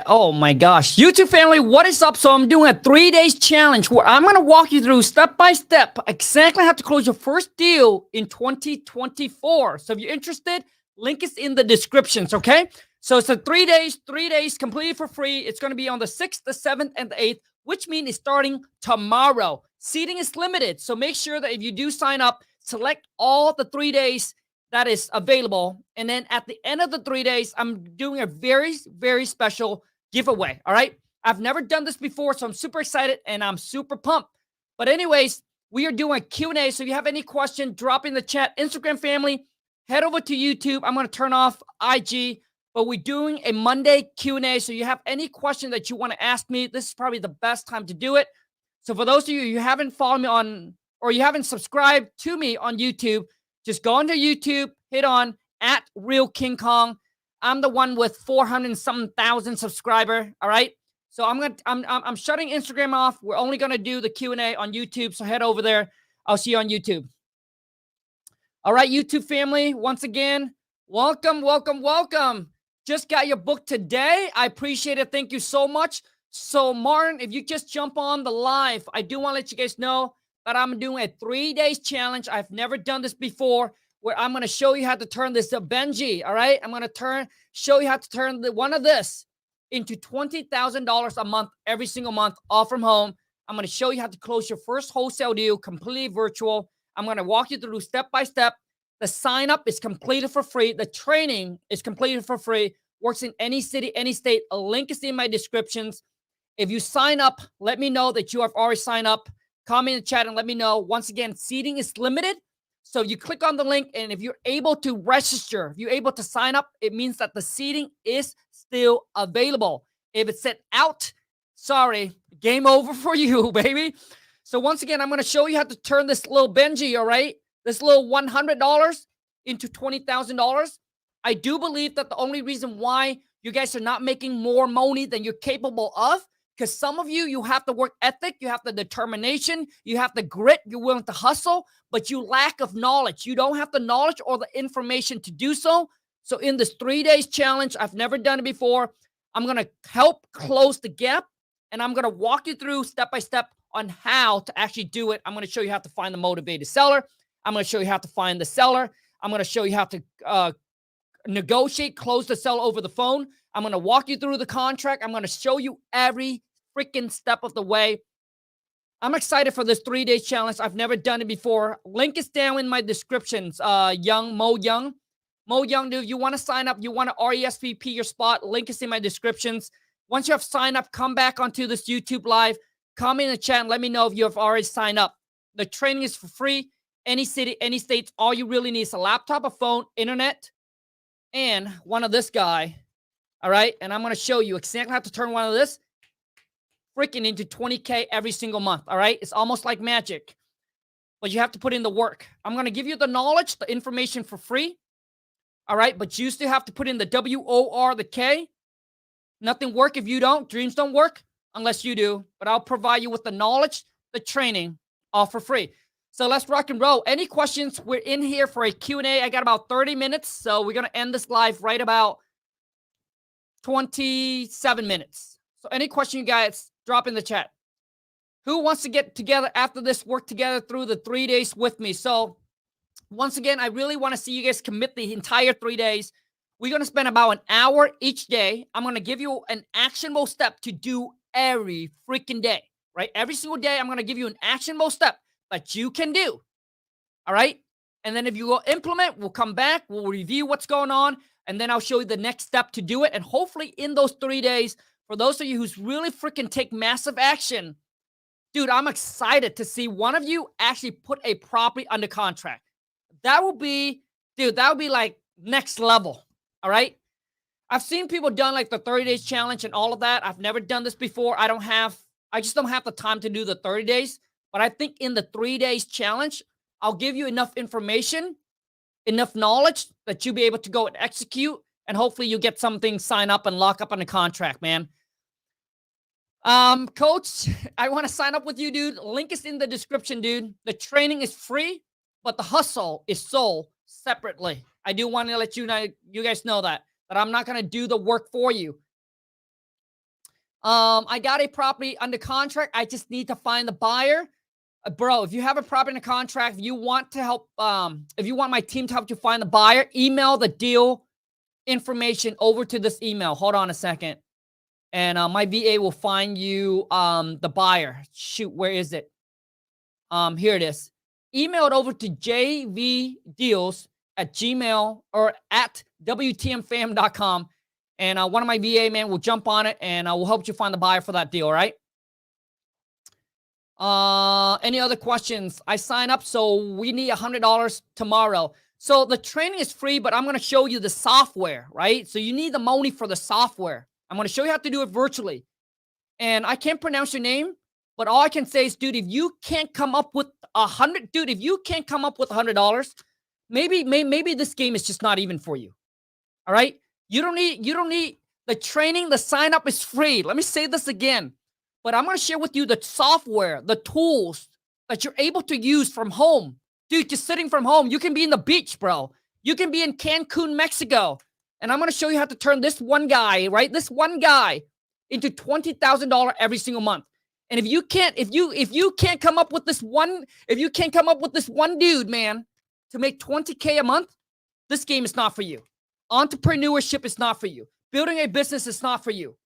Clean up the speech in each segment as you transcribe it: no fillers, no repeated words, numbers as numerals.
Oh my gosh. YouTube family, what is up? So I'm doing a 3 days challenge where I'm going to walk you through step by step exactly how to close your first deal in 2024. So if you're interested, link is in the descriptions, okay? So it's a 3 days completely for free. It's going to be on the 6th, the 7th, and the 8th, which means it's starting tomorrow. Seating is limited. So make sure that if you do sign up, select all the 3 days that is available. And then at the end of the 3 days, I'm doing a very, very special giveaway. All right. I've never done this before, so I'm super excited and I'm super pumped. But anyways, we are doing a Q&A. So if you have any question, drop in the chat. Instagram family, head over to YouTube. I'm going to turn off IG, but we're doing a Monday Q&A. So you have any question that you want to ask me, this is probably the best time to do it. So for those of you who haven't followed me on, or you haven't subscribed to me on YouTube, just go onto YouTube, hit on at Real King Kong. I'm the one with 400-something subscriber. All right. So I'm shutting Instagram off. We're only gonna do the Q&A on YouTube. So head over there. I'll see you on YouTube. All right, YouTube family. Once again, welcome, welcome, welcome. Just got your book today. I appreciate it. Thank you so much. So Martin, if you just jump on the live, I do want to let you guys know that I'm doing a 3 days challenge. I've never done this before, where I'm going to show you how to turn this to Benji. All right. I'm going to show you how to turn one of this into $20,000 a month, every single month, all from home. I'm going to show you how to close your first wholesale deal, completely virtual. I'm going to walk you through step by step. The sign up is completed for free. The training is completed for free. Works in any city, any state. A link is in my descriptions. If you sign up, let me know that you have already signed up. Comment in the chat and let me know. Once again, seating is limited. So you click on the link, and if you're able to register, if you're able to sign up, it means that the seating is still available. If it's set out, sorry, game over for you, baby. So once again, I'm going to show you how to turn this little Benji, all right, this little $100 into $20,000. I do believe that the only reason why you guys are not making more money than you're capable of, because some of you have the work ethic, you have the determination, you have the grit, you're willing to hustle, but you lack of knowledge. You don't have the knowledge or the information to do so. So in this 3 days challenge, I've never done it before. I'm going to help close the gap, and I'm going to walk you through step by step on how to actually do it. I'm going to show you how to find the motivated seller. I'm going to show you how to find the seller. I'm going to show you how to negotiate, close the sale over the phone. I'm going to walk you through the contract. I'm going to show you every freaking step of the way. I'm excited for this 3 days challenge. I've never done it before. Link is down in my descriptions. Mo Young, dude, you want to sign up, you want to RESVP your spot, link is in my descriptions. Once you have signed up, come back onto this YouTube live, comment in the chat and let me know if you have already signed up. The training is for free. Any city, any states. All you really need is a laptop, a phone, internet, and one of this guy. All right. And I'm going to show you exactly how to turn one of this freaking into 20K every single month. All right. It's almost like magic, but you have to put in the work. I'm going to give you the knowledge, the information for free. All right. But you still have to put in the WOR, the K. Nothing work if you don't. Dreams don't work unless you do. But I'll provide you with the knowledge, the training, all for free. So let's rock and roll. Any questions? We're in here for a Q&A. I got about 30 minutes. So we're going to end this live right about 27 minutes. So any question you guys, drop in the chat. Who wants to get together after this, work together through the 3 days with me? So once again, I really want to see you guys commit the entire 3 days. We're going to spend about an hour each day. I'm going to give you an actionable step to do every freaking day, right? Every single day, I'm going to give you an actionable step that you can do. All right. And then if you will implement, we'll come back, we'll review what's going on, and then I'll show you the next step to do it. And hopefully in those 3 days, for those of you who's really freaking take massive action, dude, I'm excited to see one of you actually put a property under contract. That will be, dude, that would be like next level. All right. I've seen people done like the 30 days challenge and all of that. I've never done this before. I just don't have the time to do the 30 days. But I think in the 3 days challenge, I'll give you enough information, enough knowledge that you'll be able to go and execute. And hopefully you get something, sign up and lock up on a contract, man. Coach, I want to sign up with you, dude. Link is in the description, dude. The training is free, but the hustle is sold separately. I do want to let you guys know that I'm not going to do the work for you. I got a property under contract. I just need to find the buyer. Bro, if you have a property under contract, if you want to help, if you want my team to help you find the buyer, email the deal information over to this email. Hold on a second. And my VA will find you the buyer. Shoot, where is it? Here it is. Email it over to jvdeals@gmail or at wtmfam.com. And one of my VA man will jump on it and will help you find the buyer for that deal, all right? Any other questions? I sign up, so we need $100 tomorrow. So the training is free, but I'm going to show you the software, right? So you need the money for the software. I'm going to show you how to do it virtually. And I can't pronounce your name, but all I can say is, dude, if you can't come up with $100, maybe this game is just not even for you. All right? You don't need the training. The sign up is free. Let me say this again, but I'm going to share with you the software, the tools that you're able to use from home. Dude, just sitting from home. You can be in the beach, bro. You can be in Cancun, Mexico. And I'm going to show you how to turn this one guy, right? This one guy into $20,000 every single month. And if you can't come up with this one dude, man, to make $20K a month, this game is not for you. Entrepreneurship is not for you. Building a business is not for you.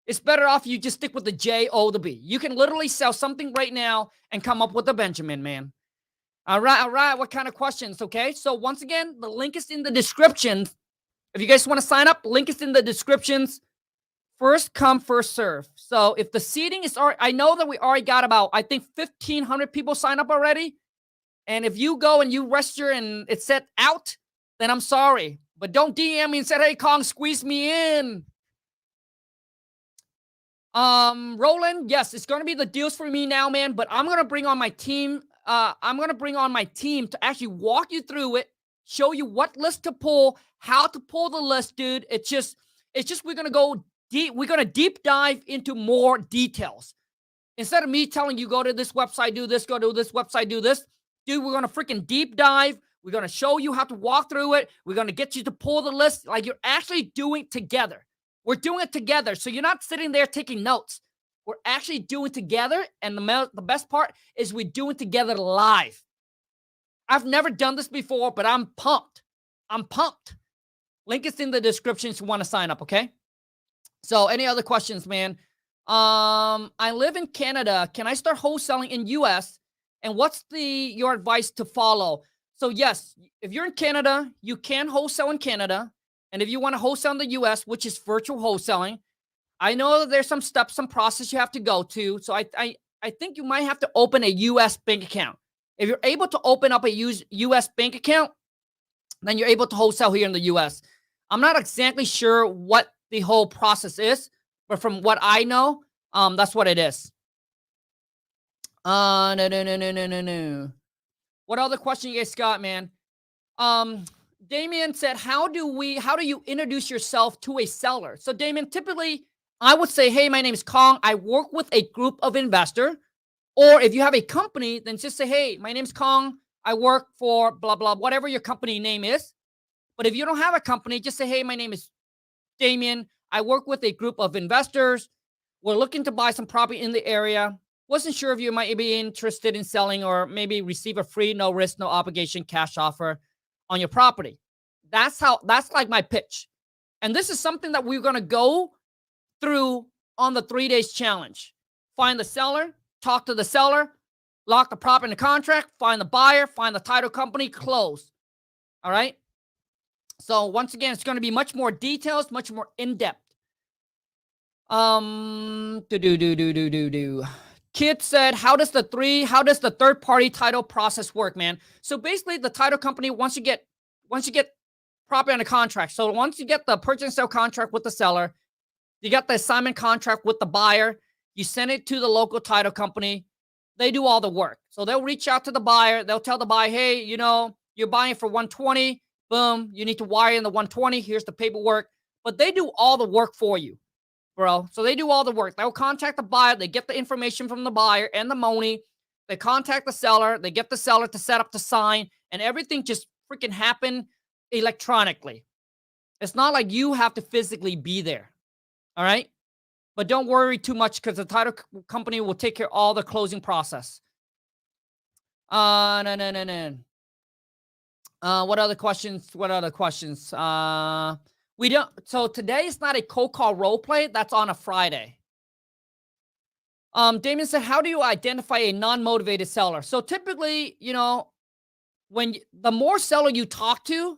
It's better off you just stick with the J, O, the B. You can literally sell something right now and come up with a Benjamin, man. All right. What kind of questions? Okay. So once again, the link is in the description. If you guys want to sign up, link is in the descriptions. First come, first serve. So if the seating is already, I know that we already got about, I think 1,500 people sign up already. And if you go and you register and it said out, then I'm sorry. But don't DM me and say, hey, Kong, squeeze me in. Roland, yes, it's going to be the deals for me now, man. But I'm going to bring on my team. I'm going to bring on my team to actually walk you through it, show you what list to pull, how to pull the list, dude. It's just we're going to go deep. We're going to deep dive into more details. Instead of me telling you, go to this website, do this, go to this website, do this. Dude, we're going to freaking deep dive. We're going to show you how to walk through it. We're going to get you to pull the list like you're actually doing it together. We're doing it together. So you're not sitting there taking notes. We're actually doing it together. And the best part is we're doing it together live. I've never done this before, but I'm pumped. Link is in the description if you want to sign up, okay? So any other questions, man? I live in Canada. Can I start wholesaling in US? And what's your advice to follow? So yes, if you're in Canada, you can wholesale in Canada. And if you want to wholesale in the US, which is virtual wholesaling, I know that there's some steps, some process you have to go to. So I think you might have to open a US bank account. If you're able to open up a US bank account, then you're able to wholesale here in the US. I'm not exactly sure what the whole process is, but from what I know, that's what it is. No. What other question you guys got, man? Damien said, how do you introduce yourself to a seller? So Damien, typically I would say, hey, my name is Kong. I work with a group of investors. Or if you have a company, then just say, hey, my name's Kong. I work for blah, blah, whatever your company name is. But if you don't have a company, just say, hey, my name is Damien. I work with a group of investors. We're looking to buy some property in the area. Wasn't sure if you might be interested in selling or maybe receive a free, no risk, no obligation cash offer on your property. That's like my pitch. And this is something that we're going to go through on the 3 days challenge. Find the seller, talk to the seller, lock the property in the contract, find the buyer, find the title company, close. All right. So once again, it's going to be much more details, much more in-depth. Kid said, how does the third-party title process work, man? So basically, the title company, once you get property under contract, so once you get the purchase and sale contract with the seller, you got the assignment contract with the buyer, you send it to the local title company, they do all the work. So they'll reach out to the buyer, they'll tell the buyer, hey, you're buying for 120, boom, you need to wire in the 120, here's the paperwork. But they do all the work for you, bro. So they do all the work. They'll contact the buyer. They get the information from the buyer and the money. They contact the seller. They get the seller to set up the sign, and everything just freaking happen electronically. It's not like you have to physically be there. All right. But don't worry too much because the title company will take care of all the closing process. No. What other questions? We don't. So today is not a cold call role play. That's on a Friday. Damien said, how do you identify a non-motivated seller? So typically, the more seller you talk to,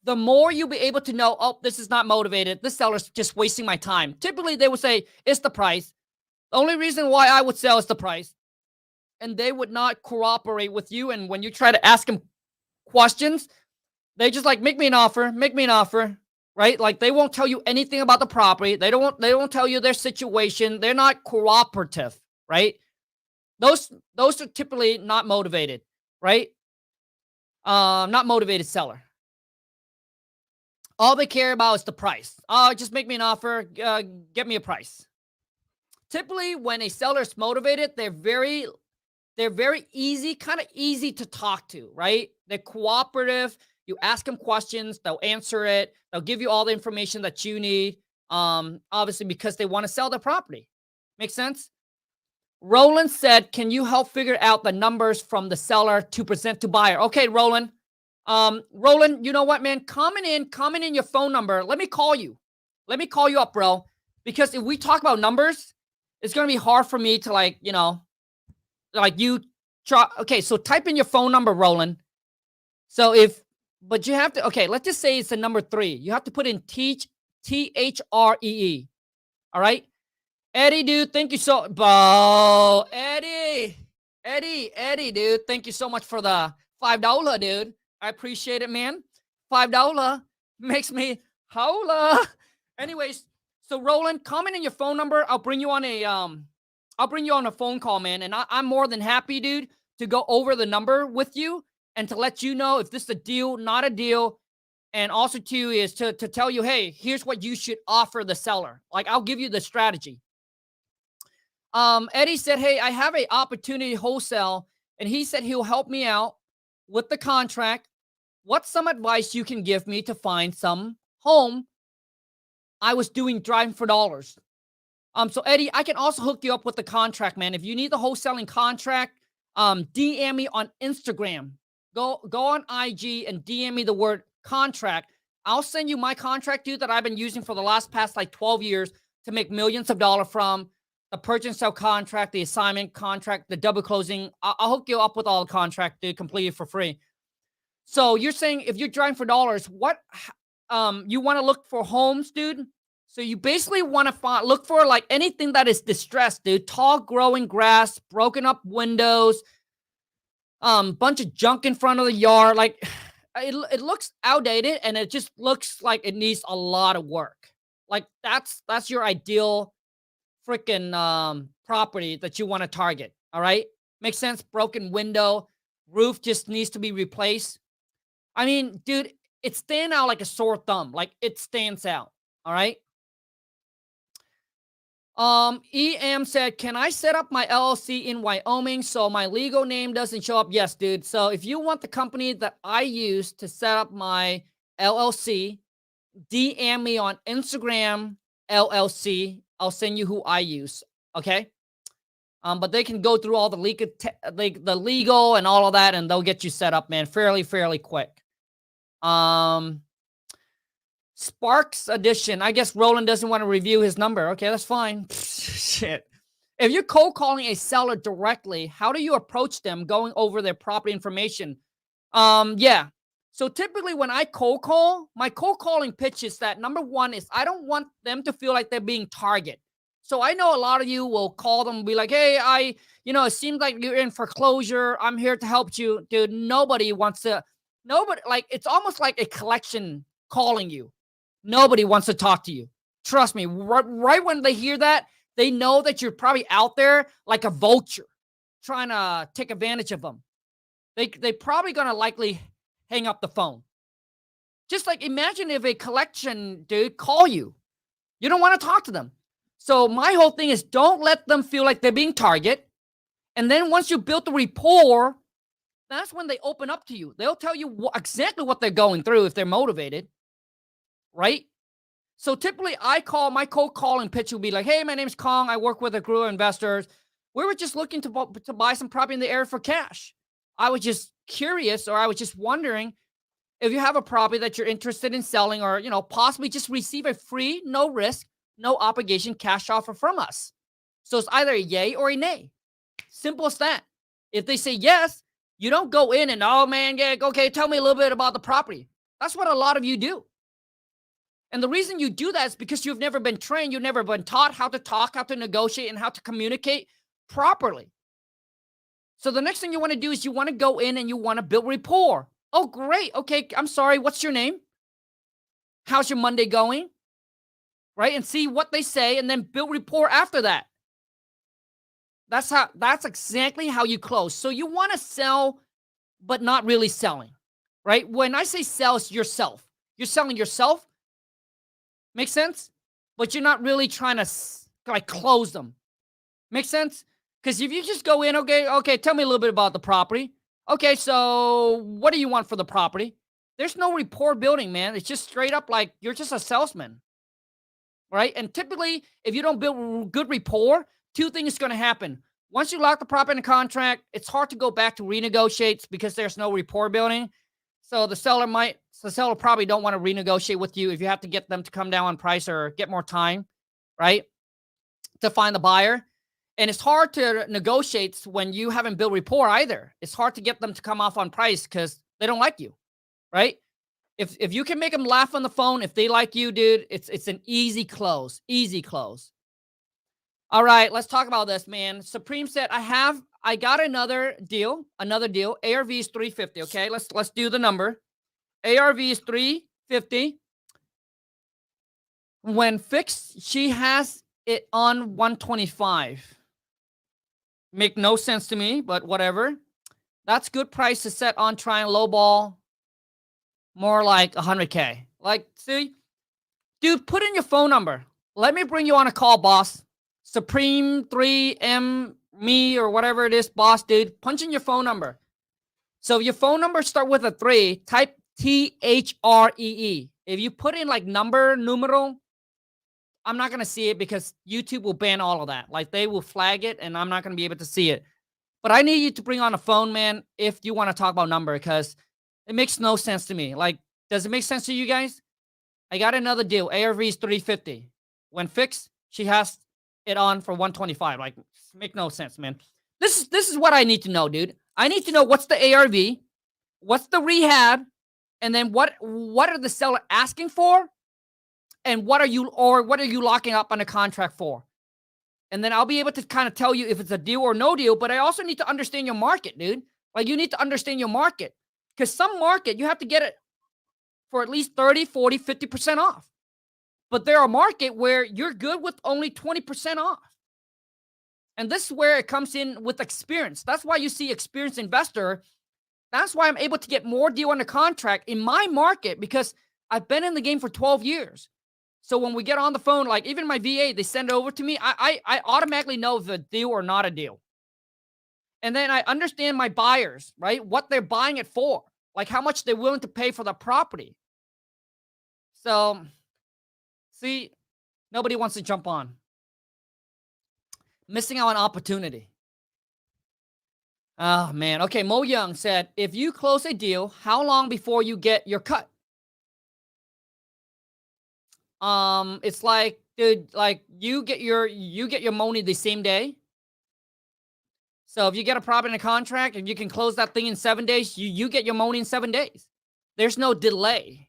the more you'll be able to know, oh, this is not motivated. This seller's just wasting my time. Typically, they would say, it's the price. The only reason why I would sell is the price. And they would not cooperate with you. And when you try to ask them questions, they just like, make me an offer, right? Like they won't tell you anything about the property. They don't tell you their situation. They're not cooperative, right? Those are typically not motivated, right? Not motivated seller. All they care about is the price. Oh, just make me an offer, get me a price. Typically, when a seller is motivated, they're very easy, kind of easy to talk to, right? They're cooperative. You ask them questions, they'll answer it. They'll give you all the information that you need, obviously because they want to sell their property. Make sense? Roland said, can you help figure out the numbers from the seller to present to buyer? Okay, Roland. Roland, you know what, man? Comment in your phone number. Let me call you. Let me call you up, bro. Because if we talk about numbers, it's going to be hard for me to okay, so type in your phone number, Roland. But you have to, okay, let's just say it's the number 3. You have to put in THREE. All right? Eddie, dude, thank you so, bro. Eddie, dude, thank you so much for the $5, dude. I appreciate it, man. $5 makes me holla. Anyways, so Roland, comment in your phone number. I'll bring you on a phone call, man. And I'm more than happy, dude, to go over the number with you and to let you know if this is a deal, not a deal. And also too is to tell you, hey, here's what you should offer the seller. Like I'll give you the strategy. Eddie said, hey, I have an opportunity wholesale, and he said he'll help me out with the contract. What's some advice you can give me to find some home? I was driving for dollars. So Eddie, I can also hook you up with the contract, man. If you need the wholesaling contract, DM me on Instagram. Go on IG and DM me the word contract. I'll send you my contract, dude, that I've been using for the past like 12 years to make millions of dollars from. The purchase and sell contract, the assignment contract, the double closing. I'll hook you up with all the contract, dude, completely for free. So you're saying if you're driving for dollars, what you want to look for homes, dude? So you basically want to look for like anything that is distressed, dude. Tall growing grass, broken up windows, bunch of junk in front of the yard. Like it looks outdated and it just looks like it needs a lot of work. Like that's your ideal freaking property that you want to target. All right, makes sense. Broken window, roof just needs to be replaced. I mean, dude, it stands out like a sore thumb. Like it stands out. All right. EM said, can I set up my LLC in Wyoming so my legal name doesn't show up? Yes, dude. So if you want the company that I use to set up my LLC, DM me on Instagram LLC. I'll send you who I use. Okay. But they can go through all the legal and all of that, and they'll get you set up, man, fairly quick. Sparks edition. I guess Roland doesn't want to review his number. Okay, that's fine. Shit. If you're cold calling a seller directly, how do you approach them going over their property information? Yeah. So typically when I cold call, my cold calling pitch is that number 1 is I don't want them to feel like they're being targeted. So I know a lot of you will call them and be like, hey, it seems like you're in foreclosure. I'm here to help you. Dude, nobody, like, it's almost like a collection calling you. Nobody wants to talk to you. Trust me, right when they hear that, they know that you're probably out there like a vulture trying to take advantage of them. They probably going to likely hang up the phone. Just like imagine if a collection dude call you. You don't want to talk to them. So my whole thing is don't let them feel like they're being targeted. And then once you build the rapport, that's when they open up to you. They'll tell you exactly what they're going through if they're motivated. Right? So typically my cold calling pitch will be like, hey, my name's Kong. I work with a group of investors. We were just looking to buy some property in the area for cash. I was just curious, or I was just wondering if you have a property that you're interested in selling, or, possibly just receive a free, no risk, no obligation cash offer from us. So it's either a yay or a nay. Simple as that. If they say yes, you don't go in and, oh man, yeah, okay, tell me a little bit about the property. That's what a lot of you do. And the reason you do that is because you've never been trained. You've never been taught how to talk, how to negotiate, and how to communicate properly. So the next thing you want to do is you want to go in and you want to build rapport. Oh, great. Okay, I'm sorry. What's your name? How's your Monday going? Right? And see what they say, and then build rapport after that. That's exactly how you close. So you want to sell, but not really selling, right? When I say sell, it's yourself. You're selling yourself. Make sense? But you're not really trying to close them. Make sense? Because if you just go in, okay, tell me a little bit about the property. Okay, so what do you want for the property? There's no rapport building, man. It's just straight up like you're just a salesman, right? And typically, if you don't build good rapport, two things are going to happen. Once you lock the property in a contract, it's hard to go back to renegotiate because there's no rapport building. So the seller probably don't want to renegotiate with you if you have to get them to come down on price or get more time, right, to find the buyer. And it's hard to negotiate when you haven't built rapport either. It's hard to get them to come off on price because they don't like you, right? If you can make them laugh on the phone, if they like you, dude, it's an easy close, easy close. All right, let's talk about this, man. Supreme said, I got another deal. ARV is 350. Okay, let's do the number. ARV is 350. When fixed, she has it on 125. Make no sense to me, but whatever. That's good price to set on, try and lowball. More like 100K. Like, see, dude, put in your phone number. Let me bring you on a call, boss. Supreme 3M me or whatever it is, boss, dude. Punch in your phone number. So if your phone number start with a 3, type THREE. If you put in like numeral, I'm not going to see it because YouTube will ban all of that. Like they will flag it and I'm not going to be able to see it. But I need you to bring on a phone, man, if you want to talk about number, because it makes no sense to me. Like, does it make sense to you guys? I got another deal. ARV is 350. When fixed, she has it on for 125. Like, make no sense, man. This is what I need to know, dude. I need to know what's the ARV, what's the rehab, and then what are the seller asking for, and what are you locking up on a contract for? And then I'll be able to kind of tell you if it's a deal or no deal, but I also need to understand your market, dude. Like, you need to understand your market. Because some market, you have to get it for at least 30, 40, 50% off. But there are market where you're good with only 20% off. And this is where it comes in with experience. That's why you see experienced investor. That's why I'm able to get more deal under contract in my market, because I've been in the game for 12 years. So when we get on the phone, like even my VA, they send it over to me. I automatically know if it's a deal or not a deal. And then I understand my buyers, right? What they're buying it for, like how much they're willing to pay for the property. So, see, nobody wants to jump on. Missing out on opportunity. Oh, man. Okay, Mo Young said, if you close a deal, how long before you get your cut? It's like, dude, like you get your money the same day. So if you get a property in a contract and you can close that thing in 7 days, you get your money in 7 days. There's no delay.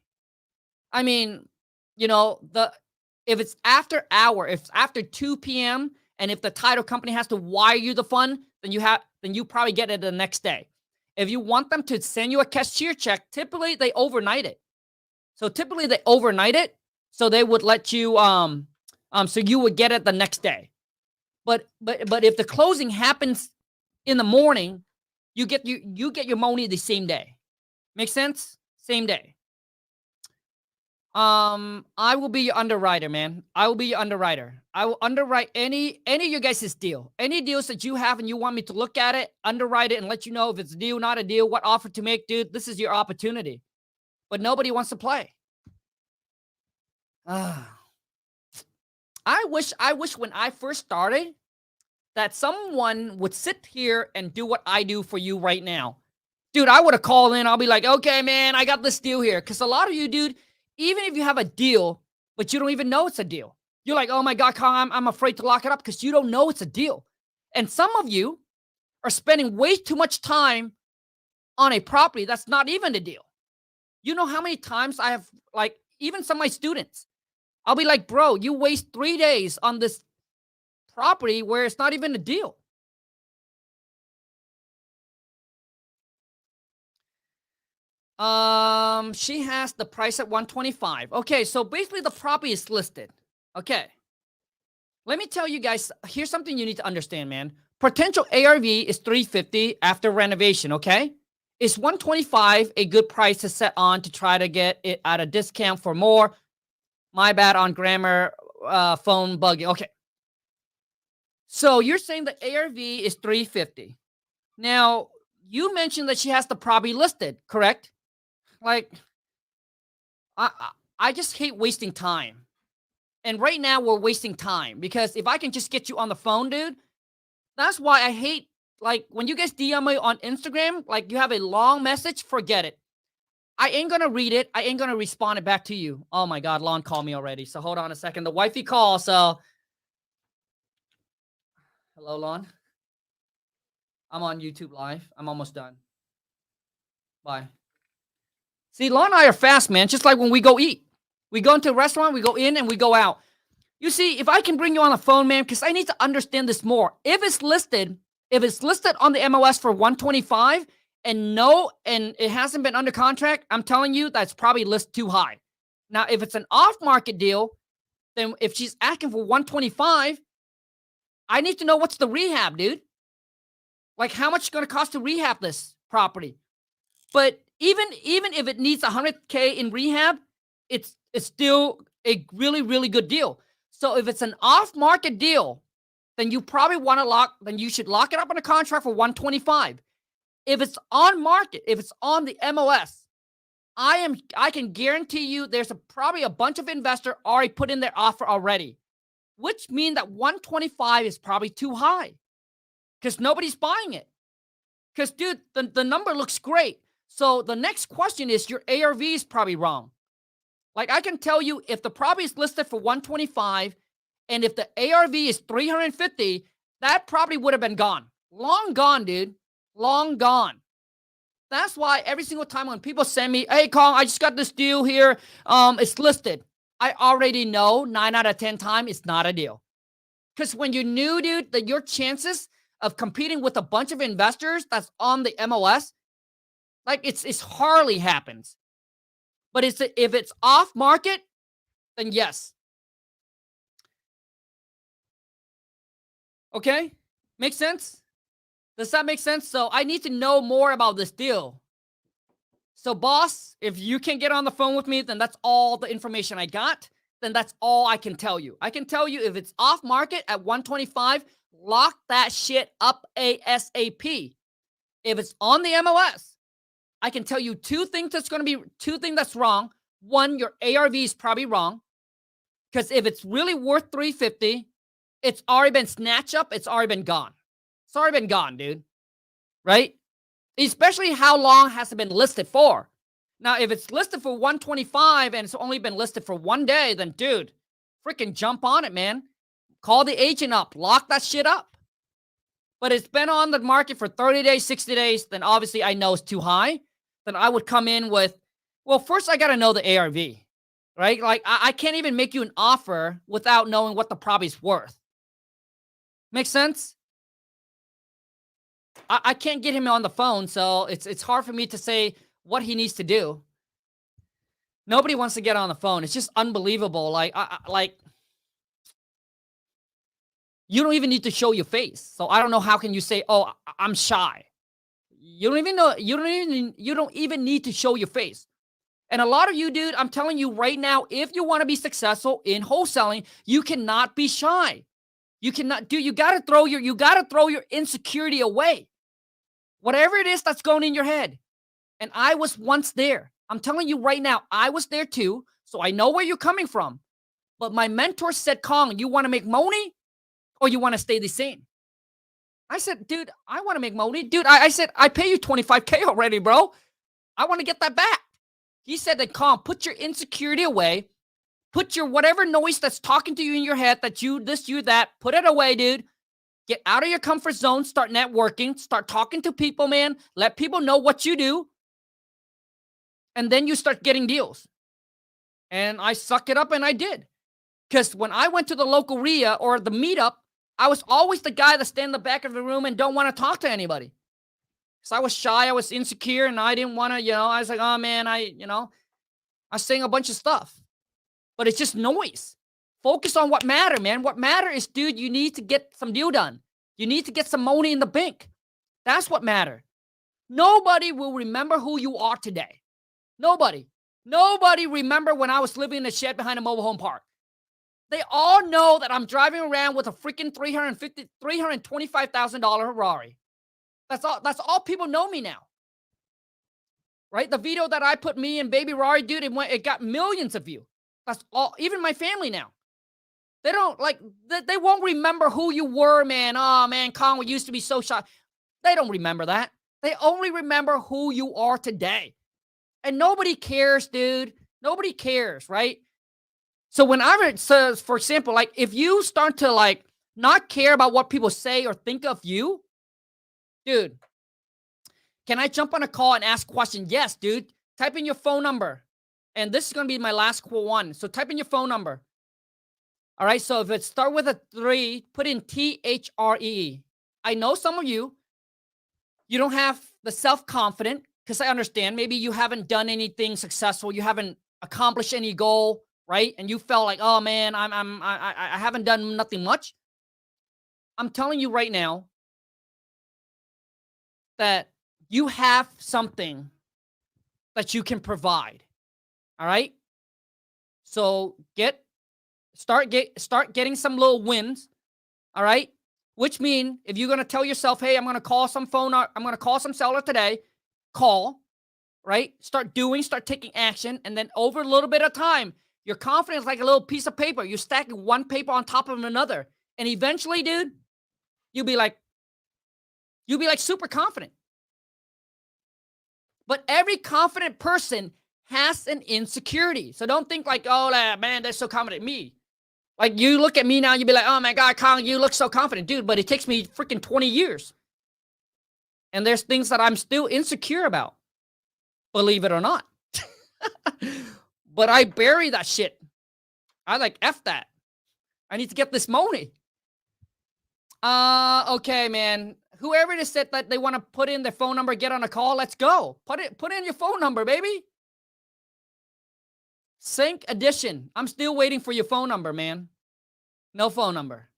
I mean, if it's after hour, if it's after 2 p.m. and if the title company has to wire you the fund, then you probably get it the next day. If you want them to send you a cashier check, typically they overnight it. So typically they overnight it. So they would let you, so you would get it the next day. But if the closing happens in the morning, you get your money the same day. Make sense? Same day. I will be your underwriter, man. I will be your underwriter. I will underwrite any of your guys' deal. Any deals that you have and you want me to look at it, underwrite it, and let you know if it's a deal, not a deal, what offer to make, dude. This is your opportunity. But nobody wants to play. I wish when I first started that someone would sit here and do what I do for you right now. Dude, I would have called in. I'll be like, okay, man, I got this deal here. Because a lot of you, dude, even if you have a deal, but you don't even know it's a deal, you're like, oh my God, Kyle, I'm afraid to lock it up because you don't know it's a deal. And some of you are spending way too much time on a property that's not even a deal. You know how many times I have, like, even some of my students, I'll be like, bro, you waste 3 days on this property where it's not even a deal. She has the price at 125. Okay, so basically the property is listed. Okay. Let me tell you guys, here's something you need to understand, man. Potential ARV is 350 after renovation, okay? Is 125 a good price to set on to try to get it at a discount for more? My bad on grammar, phone bugging. Okay. So you're saying the ARV is 350. Now, you mentioned that she has the property listed, correct? Like, I just hate wasting time. And right now we're wasting time because if I can just get you on the phone, dude, that's why I hate, like, when you guys DM me on Instagram, like, you have a long message, forget it. I ain't gonna read it. I ain't gonna respond it back to you. Oh my God, Lon called me already. So hold on a second. The wifey call. So, hello, Lon. I'm on YouTube Live. I'm almost done. Bye. See, Lon and I are fast, man. Just like when we go eat. We go into a restaurant, we go in and we go out. You see, if I can bring you on the phone, man, because I need to understand this more. If it's listed on the MOS for 125 and it hasn't been under contract, I'm telling you that's probably listed too high. Now, if it's an off-market deal, then if she's asking for 125, I need to know what's the rehab, dude. Like, how much is going to cost to rehab this property? But even if it needs 100K in rehab, it's still a really, really good deal. So if it's an off-market deal, then you probably want to then you should lock it up on a contract for 125. If it's on market, if it's on the MOS, I can guarantee you there's probably a bunch of investors already put in their offer already, which means that 125 is probably too high because nobody's buying it. Because, dude, the number looks great. So the next question is your ARV is probably wrong. Like, I can tell you if the property is listed for 125 and if the ARV is 350, that probably would have been gone. Long gone, dude. Long gone. That's why every single time when people send me, hey, Kong, I just got this deal here. It's listed. I already know 9 out of 10 times it's not a deal. Because when you knew, dude, that your chances of competing with a bunch of investors that's on the MOS, like, it's hardly happens. But if it's off market, then yes. Okay? Make sense? Does that make sense? So I need to know more about this deal. So, boss, if you can get on the phone with me, then that's all the information I got. Then that's all I can tell you. I can tell you if it's off market at 125, lock that shit up ASAP. If it's on the MOS, I can tell you two things that's wrong. One, your ARV is probably wrong. Because if it's really worth 350, it's already been snatched up. It's already been gone. It's already been gone, dude. Right? Especially how long has it been listed for? Now, if it's listed for 125 and it's only been listed for 1 day, then, dude, freaking jump on it, man. Call the agent up. Lock that shit up. But it's been on the market for 30 days, 60 days, then obviously I know it's too high. Then I would come in with, well, first I got to know the ARV, right? Like, I can't even make you an offer without knowing what the property's worth. Make sense? I can't get him on the phone, so it's hard for me to say what he needs to do. Nobody wants to get on the phone. It's just unbelievable. Like, you don't even need to show your face. So I don't know how can you say, "Oh, I'm shy." You don't even know. You don't even need to show your face. And a lot of you, dude, I'm telling you right now, if you want to be successful in wholesaling, you cannot be shy. You cannot, dude. You gotta throw your insecurity away. Whatever it is that's going in your head. And I was once there. I'm telling you right now, I was there too. So I know where you're coming from. But my mentor said, Kong, you want to make money or you want to stay the same? I said, dude, I want to make money. Dude, I said, I pay you 25K already, bro. I want to get that back. He said that, Kong, put your insecurity away. Put your whatever noise that's talking to you in your head, that you this, you, that, put it away, dude. Get out of your comfort zone. Start networking. Start talking to people, man. Let people know what you do. And then you start getting deals. And I suck it up, and I did. Because when I went to the local RIA or the meetup, I was always the guy that stand in the back of the room and don't want to talk to anybody. Because I was shy, I was insecure, and I didn't want to, I was like, oh man, I sing a bunch of stuff. But it's just noise. Focus on what matters, man. What matters is, dude, you need to get some deal done. You need to get some money in the bank. That's what matters. Nobody will remember who you are today. Nobody. Nobody remember when I was living in a shed behind a mobile home park. They all know that I'm driving around with a freaking $325,000 Ferrari. That's all people know me now. Right? The video that I put me and baby Rari, dude, it got millions of views. That's all, even my family now. They don't they won't remember who you were, man. Oh man, Conway used to be so shy. They don't remember that. They only remember who you are today. And nobody cares, dude. Nobody cares, right? So when I says, for example, like if you start to not care about what people say or think of you, dude, can I jump on a call and ask questions? Yes, dude. Type in your phone number. And this is going to be my last one. So type in your phone number. All right. So if it start with a 3, put in THREE. I know some of you don't have the self-confidence, because I understand maybe you haven't done anything successful. You haven't accomplished any goal, right? And you felt like, oh man, I haven't done nothing much. I'm telling you right now that you have something that you can provide. All right. So start getting some little wins. All right. Which mean if you're going to tell yourself, hey, I'm going to call some seller today, call, right? Start taking action. And then over a little bit of time, your confidence is like a little piece of paper. You're stacking one paper on top of another. And eventually, dude, you'll be like super confident. But every confident person has an insecurity. So don't think like, oh man, they're so confident in me. Like you look at me now, you'll be like, oh my God, Colin, you look so confident, dude. But it takes me freaking 20 years. And there's things that I'm still insecure about, believe it or not. But I bury that shit. I F that. I need to get this money. Okay, man. Whoever just said that they want to put in their phone number, get on a call, let's go. Put in your phone number, baby. Sync edition. I'm still waiting for your phone number, man. No phone number.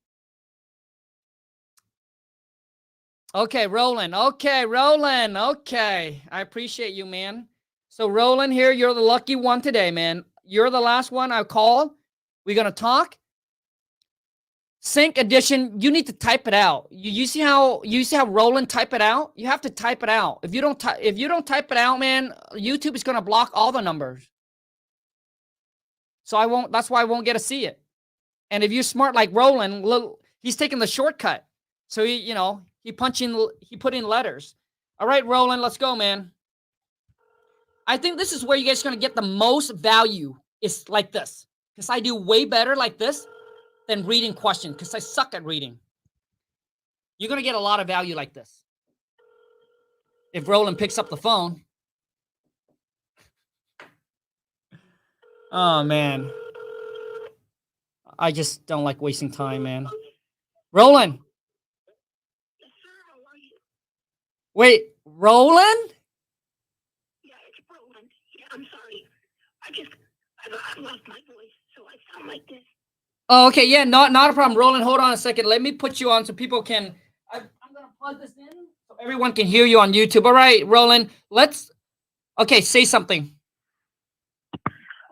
Okay, Roland. Okay, Roland. Okay. I appreciate you, man. So, Roland here, you're the lucky one today, man. You're the last one I call. We're going to talk. Sync edition, you need to type it out. You see how Roland type it out? You have to type it out. If you don't type it out, man, YouTube is going to block all the numbers. So that's why I won't get to see it. And if you're smart like Roland, he's taking the shortcut. So he put in letters. All right, Roland, let's go, man. I think this is where you guys are going to get the most value, is like this. Because I do way better like this than reading questions, because I suck at reading. You're going to get a lot of value like this. If Roland picks up the phone. Oh, man. I just don't like wasting time, man. Roland. Wait, Roland? Yeah, it's Roland. Yeah, I'm sorry. I lost my voice, so I sound like this. Oh, okay. Yeah, not a problem. Roland, hold on a second. Let me put you on so people can. I'm going to plug this in so everyone can hear you on YouTube. All right, Roland, okay, say something.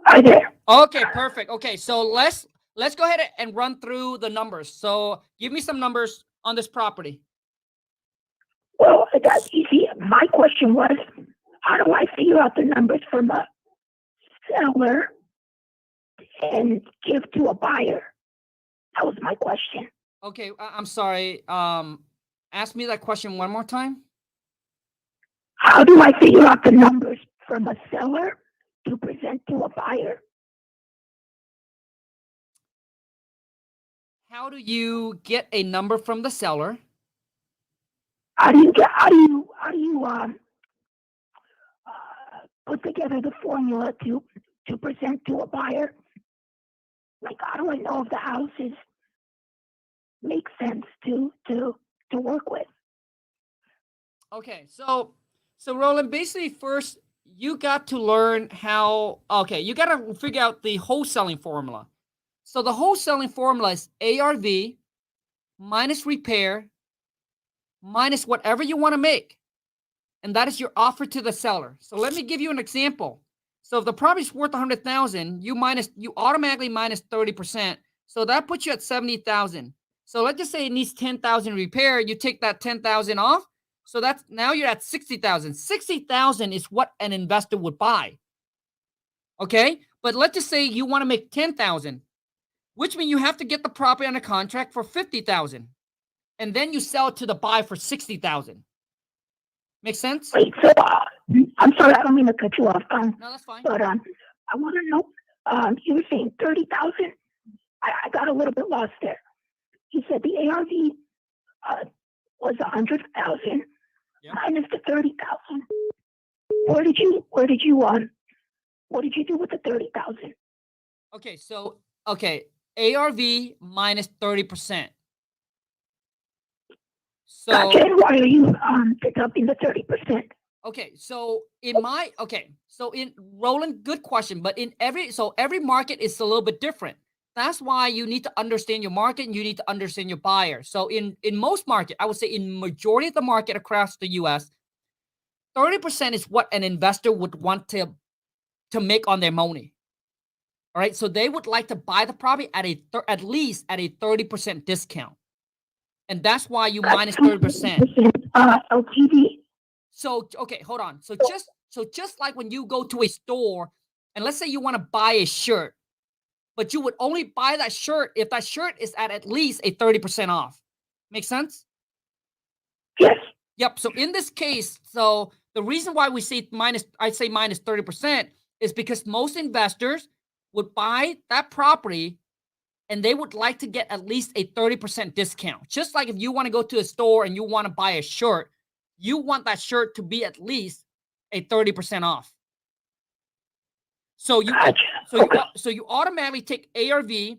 Hi there. Okay, perfect. Okay, so let's go ahead and run through the numbers. So give me some numbers on this property. Well, that's easy. My question was, how do I figure out the numbers from a seller and give to a buyer? That was my question. Okay, I'm sorry. Ask me that question one more time. How do I figure out the numbers from a seller to present to a buyer? How do you get a number from the seller? How do you put together the formula to present to a buyer? Like, how do I know if the houses make sense to work with? Okay, so Roland, basically first you got to learn how. Okay, you got to figure out the wholesaling formula. So the wholesaling formula is ARV minus repair minus whatever you want to make, and that is your offer to the seller. So let me give you an example. So if the property's worth 100,000, you automatically minus 30%. So that puts you at 70,000. So let's just say it needs 10,000 repair. You take that 10,000 off. So that's now you're at 60,000. 60,000 is what an investor would buy. Okay, but let's just say you want to make 10,000, which means you have to get the property under contract for 50,000, and then you sell it to the buyer for 60,000. Make sense? Wait, so I'm sorry, I don't mean to cut you off. No, that's fine. But I want to know. You were saying 30,000. I got a little bit lost there. You said the ARV was 100,000 minus the 30,000. What did you do with the 30,000? Okay, so ARV minus 30%. So gotcha. And why are you deducting the 30%? Okay, so in Roland, good question, but every market is a little bit different. That's why you need to understand your market and you need to understand your buyer. So in most market, I would say in majority of the market across the US, 30% is what an investor would want to make on their money. All right, so they would like to buy the property at least at a 30% discount. And that's why you minus 30%. LTV. So, okay, hold on. So just like when you go to a store and let's say you want to buy a shirt, but you would only buy that shirt if that shirt is at least a 30% off. Make sense? Yes. Yep. So in this case, so the reason why we say minus 30% is because most investors would buy that property and they would like to get at least a 30% discount. Just like if you want to go to a store and you want to buy a shirt, you want that shirt to be at least a 30% off. So you automatically take ARV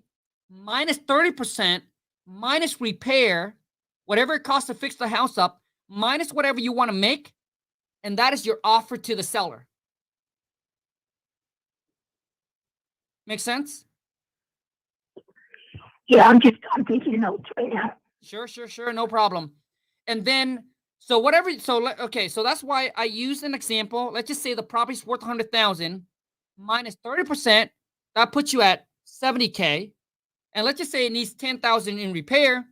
minus 30% minus repair, whatever it costs to fix the house up, minus whatever you want to make, and that is your offer to the seller. Make sense? Yeah, I'm taking notes right now. Sure, no problem. And then so that's why I used an example. Let's just say the property's worth 100,000 minus 30%, that puts you at 70K. And let's just say it needs 10,000 in repair.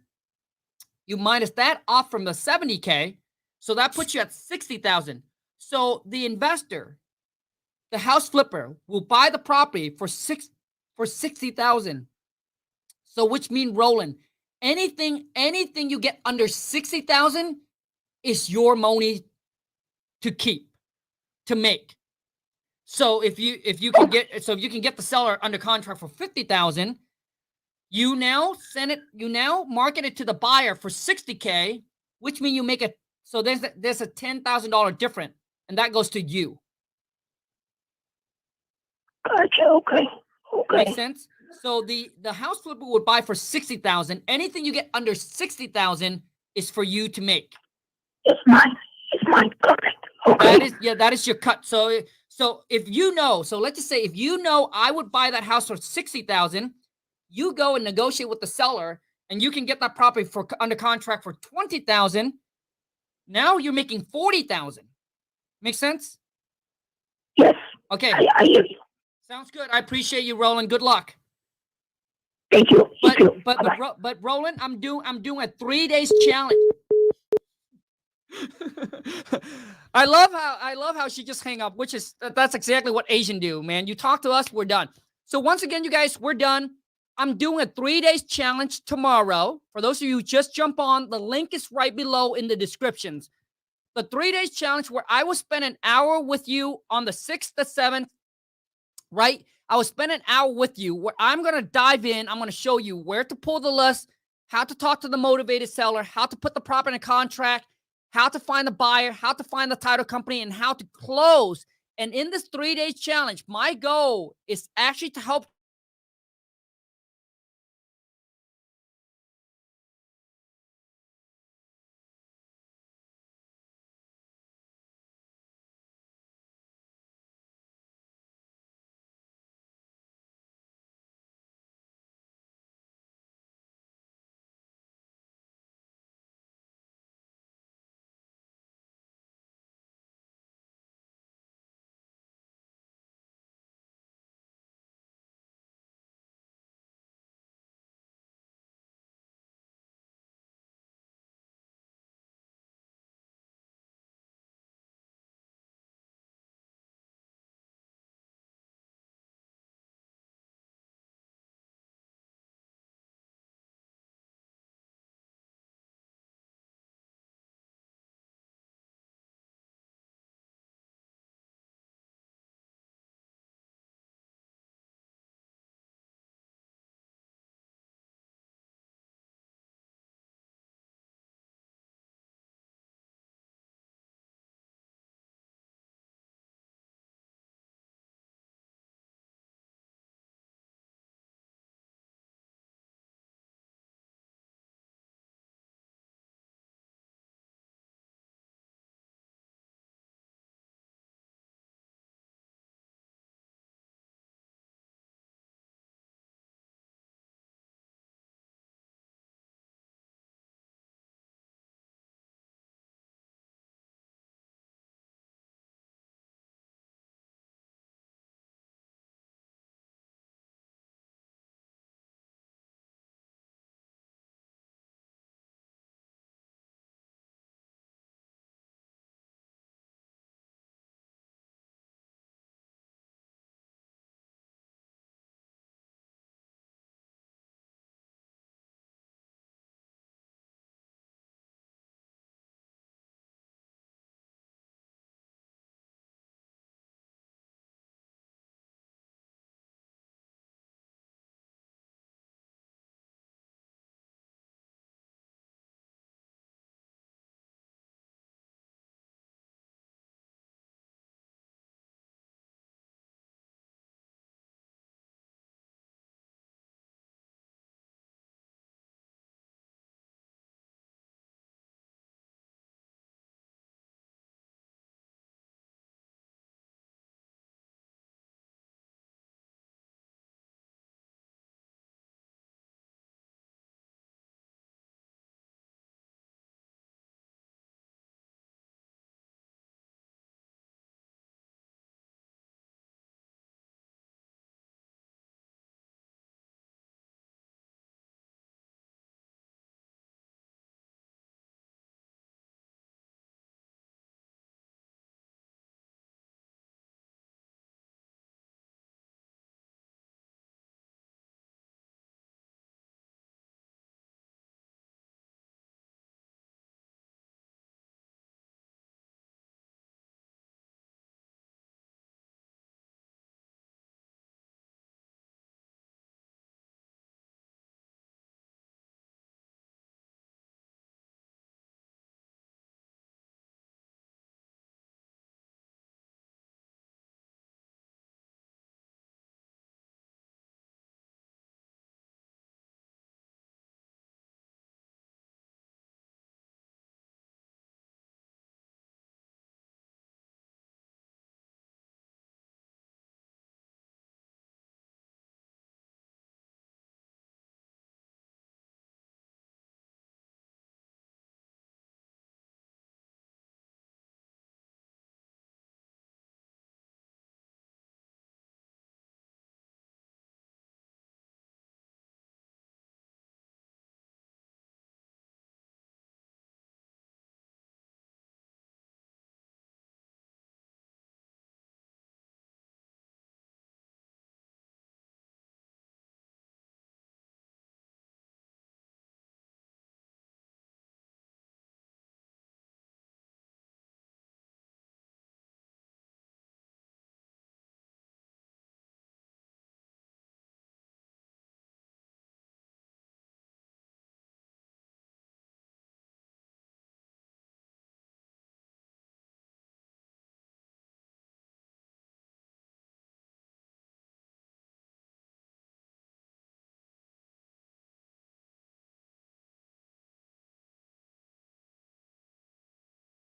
You minus that off from the 70K, so that puts you at 60,000. So the investor, the house flipper, will buy the property for 60,000. So which means, Roland, anything you get under 60,000 is your money to keep, to make. So if you can get the seller under contract for 50,000, you now market it to the buyer for 60K, which means you make it. So there's a $10,000 difference, and that goes to you. Gotcha. Okay. Makes sense. So the house flipper would buy for 60,000. Anything you get under 60,000 is for you to make. It's mine. Perfect. Okay. That is your cut. So if let's just say if I would buy that house for 60,000, you go and negotiate with the seller, and you can get that property for under contract for 20,000. Now you're making 40,000. Make sense? Yes. Okay. I hear you. Sounds good. I appreciate you, Roland. Good luck. Thank you. But Roland, I'm doing a 3 days challenge. I love how she just hang up, that's exactly what Asian do, man. You talk to us, we're done. So once again, you guys, we're done. I'm doing a 3 days challenge tomorrow. For those of you who just jump on, the link is right below in the descriptions. The 3 days challenge where I will spend an hour with you on the 6th to 7th, right? I will spend an hour with you where I'm going to dive in. I'm going to show you where to pull the list, how to talk to the motivated seller, how to put the property in a contract, how to find the buyer, how to find the title company, and how to close. And in this 3 days challenge, my goal is actually to help